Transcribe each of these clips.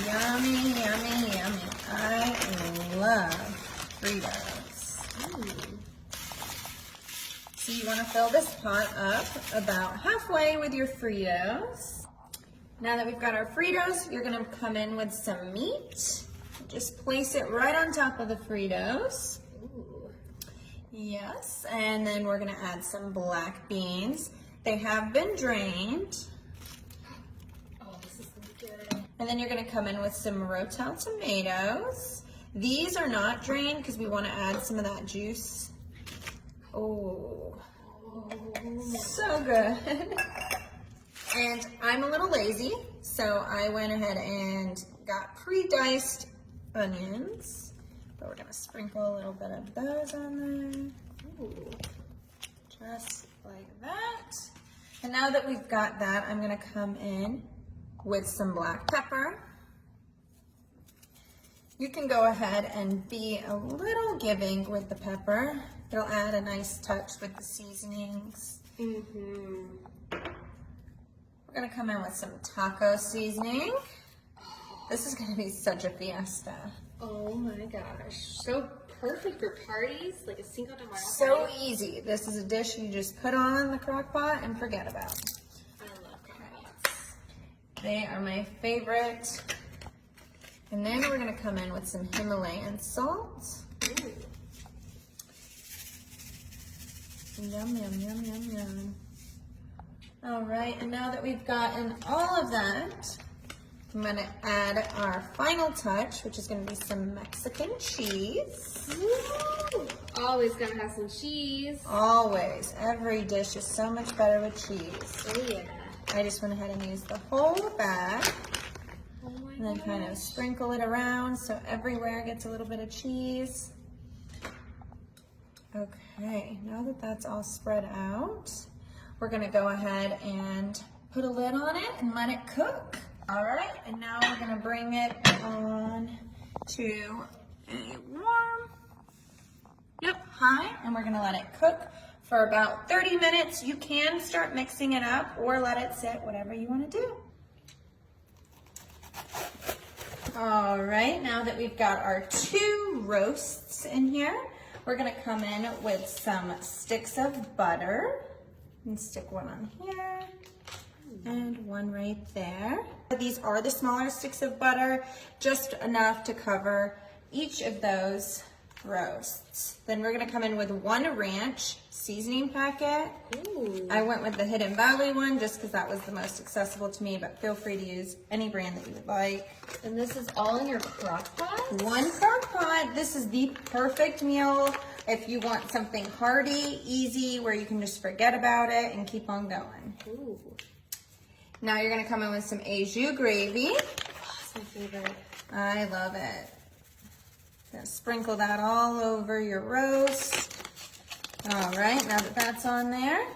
Yummy, yummy, yummy. I love Fritos. Ooh. So you want to fill this pot up about halfway with your Fritos. Now that we've got our Fritos, you're going to come in with some meat. Just place it right on top of the Fritos. Ooh. Yes, and then we're going to add some black beans. They have been drained. Oh, this is so good. And then you're going to come in with some Rotel tomatoes. These are not drained because we want to add some of that juice. Oh, so good. And I'm a little lazy, so I went ahead and got pre-diced onions. But we're going to sprinkle a little bit of those on there. Ooh. Just like that. And now that we've got that, I'm going to come in with some black pepper. You can go ahead and be a little giving with the pepper. It'll add a nice touch with the seasonings. Mm-hmm. We're going to come in with some taco seasoning. This is going to be such a fiesta. Oh my gosh. So perfect for parties, like a Cinco de Mayo So party. easy. This is a dish you just put on the crock pot and forget about. I love crockpots. They are my favorite. And then we're going to come in with some Himalayan salt. Ooh. Yum, yum, yum, yum, yum. All right, and now that we've gotten all of that, I'm going to add our final touch, which is going to be some Mexican cheese. Woo! Always gotta have some cheese. Always. Every dish is so much better with cheese. Oh yeah. I just went ahead and used the whole bag. Oh my And then kind of gosh. sprinkle it around so everywhere gets a little bit of cheese. Okay, now that that's all spread out, we're gonna go ahead and put a lid on it and let it cook. All right, and now we're gonna bring it on to a warm, high, and we're gonna let it cook for about 30 minutes. You can start mixing it up or let it sit, whatever you wanna do. All right, now that we've got our 2 roasts in here, we're gonna come in with some sticks of butter and stick one on here and one right there. These are the smaller sticks of butter, just enough to cover each of those roasts. Then we're gonna come in with 1 ranch seasoning packet. Ooh. I went with the Hidden Valley one just because that was the most accessible to me, but feel free to use any brand that you would like. And this is all in your crock pot? 1 crock pot. This is the perfect meal if you want something hearty, easy, where you can just forget about it and keep on going. Ooh. Now you're gonna come in with some au jus gravy. Oh, that's my favorite. I love it. Gonna sprinkle that all over your roast. All right, now that that's on there,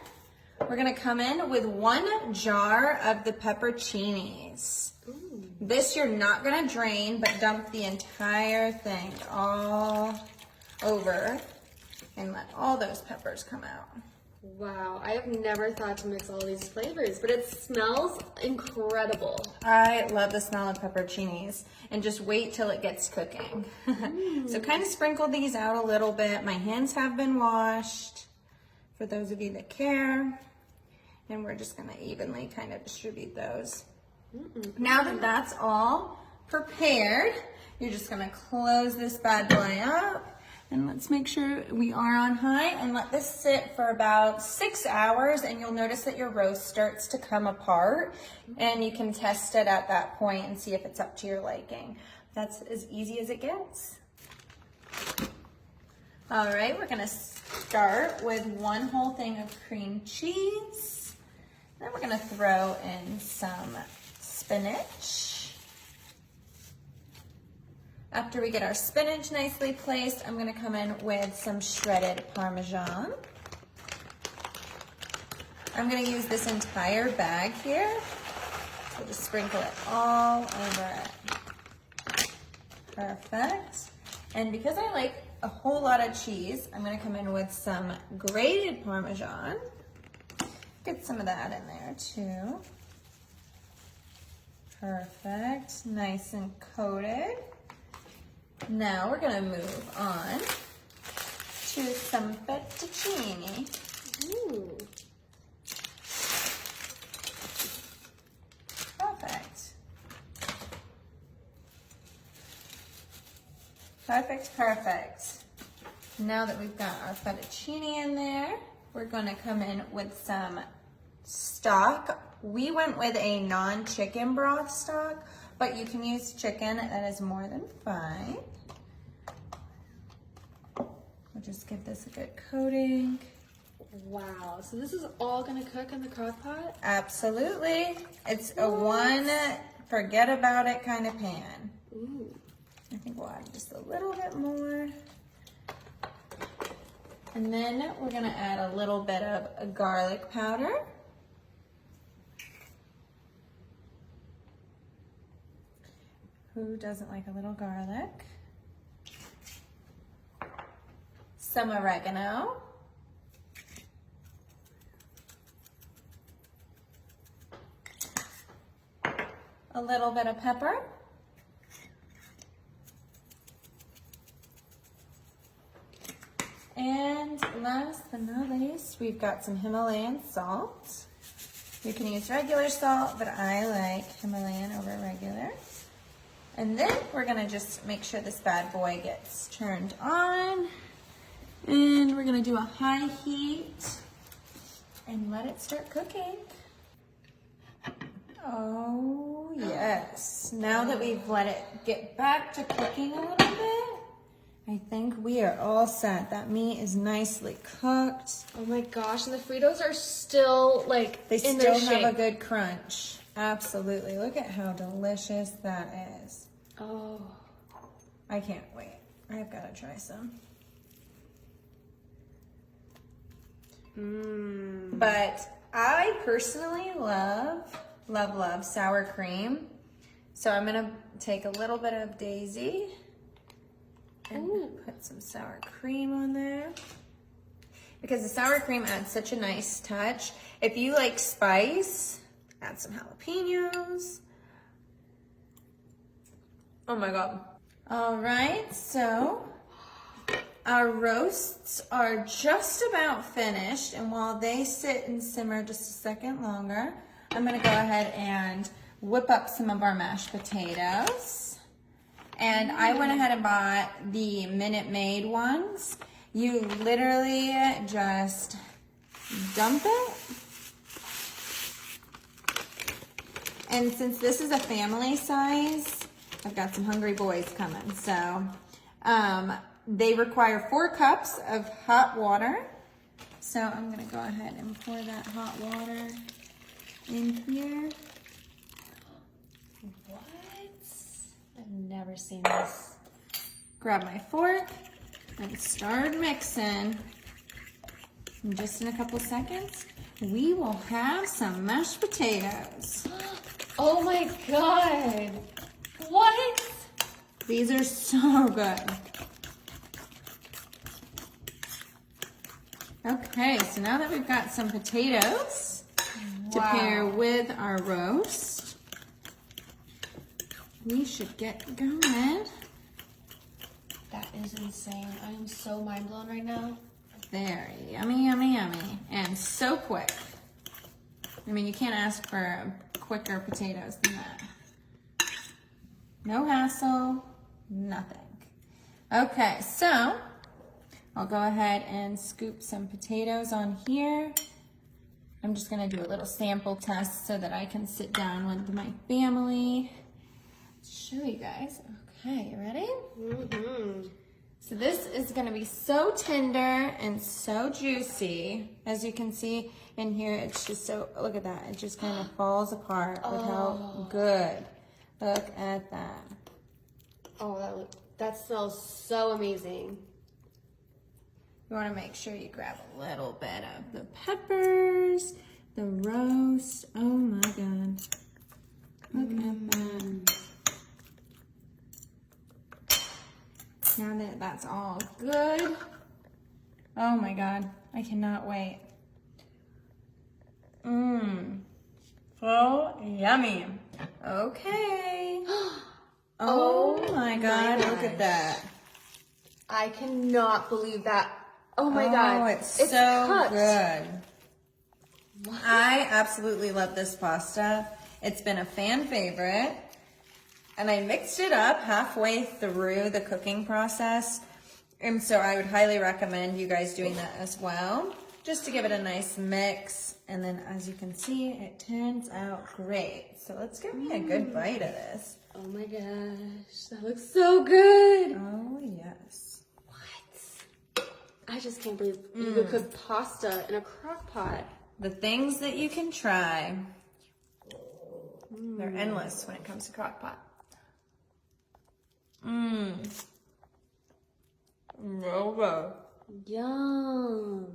we're gonna come in with 1 jar of the pepperoncinis. Ooh. This you're not gonna drain, but dump the entire thing all over and let all those peppers come out. Wow, I have never thought to mix all these flavors, but it smells incredible. I love the smell of pepperoncinis, and just wait till it gets cooking. So kind of sprinkle these out a little bit. My hands have been washed, for those of you that care. And we're just gonna evenly kind of distribute those. Now that that's all prepared, you're just gonna close this bad boy up. And let's make sure we are on high and let this sit for about 6 hours, and you'll notice that your roast starts to come apart, and you can test it at that point and see if it's up to your liking. That's as easy as it gets. All right, we're gonna start with 1 whole thing of cream cheese. Then we're gonna throw in some spinach. After we get our spinach nicely placed, I'm gonna come in with some shredded Parmesan. I'm gonna use this entire bag here. So just sprinkle it all over it. Perfect. And because I like a whole lot of cheese, I'm gonna come in with some grated Parmesan. Get some of that in there too. Perfect, nice and coated. Now we're gonna move on to some fettuccine. Ooh. Perfect. Perfect, perfect. Now that we've got our fettuccine in there, we're gonna come in with some stock. We went with a non-chicken broth stock, but you can use chicken, that is more than fine. We'll just give this a good coating. Wow, so this is all gonna cook in the crock pot? Absolutely. It's a one forget about it kind of pan. Ooh. I think we'll add just a little bit more. And then we're gonna add a little bit of garlic powder. Who doesn't like a little garlic? Some oregano. A little bit of pepper. And last but not least, we've got some Himalayan salt. You can use regular salt, but I like Himalayan over regular. And then we're gonna just make sure this bad boy gets turned on. And we're gonna do a high heat and let it start cooking. Oh yes, now that we've let it get back to cooking a little bit, I think we are all set. That meat is nicely cooked. Oh my gosh, and the Fritos are still like They in still their shape. have a good crunch. Absolutely, look at how delicious that is. Oh. I can't wait. I've got to try some. But I personally love sour cream. So I'm gonna take a little bit of Daisy and put some sour cream on there. Because the sour cream adds such a nice touch. If you like spice, add some jalapenos. Oh my God. All right, so our roasts are just about finished, and while they sit and simmer just a second longer, I'm gonna go ahead and whip up some of our mashed potatoes. And I went ahead and bought the Minute Maid ones. You literally just dump it. And since this is a family size, I've got some hungry boys coming, so they require 4 cups of hot water. So I'm gonna go ahead and pour that hot water in here. What? I've never seen this. Grab my fork and start mixing. And just in a couple seconds, we will have some mashed potatoes. Oh my God. What? These are so good. Okay, so now that we've got some potatoes to pair with our roast, we should get going. That is insane. I am so mind blown right now. Very yummy, yummy, yummy, and so quick. I mean, you can't ask for quicker potatoes than that. No hassle, nothing. Okay, so I'll go ahead and scoop some potatoes on here. I'm just gonna do a little sample test so that I can sit down with my family. Show you guys. Okay, you ready? Mm-hmm. So this is gonna be so tender and so juicy. As you can see in here, it's just so, look at that. It just kind of falls apart. Look how good. Look at that. Oh, that smells so amazing. You wanna make sure you grab a little bit of the peppers, the roast. Oh my God. Look at that. Now that that's all good, oh my God, I cannot wait. Mmm, so yummy. Okay. Oh my God, look at that. I cannot believe that. Oh my Oh, God. it's so cooked. good. What? I absolutely love this pasta. It's been a fan favorite. And I mixed it up halfway through the cooking process. And so I would highly recommend you guys doing that as well, just to give it a nice mix. And then as you can see, it turns out great. So let's give me a good bite of this. Oh my gosh, that looks so good. Oh, yes. What? I just can't believe you could cook pasta in a crock pot. The things that you can try, they're endless when it comes to crock pot. Real good. Yum.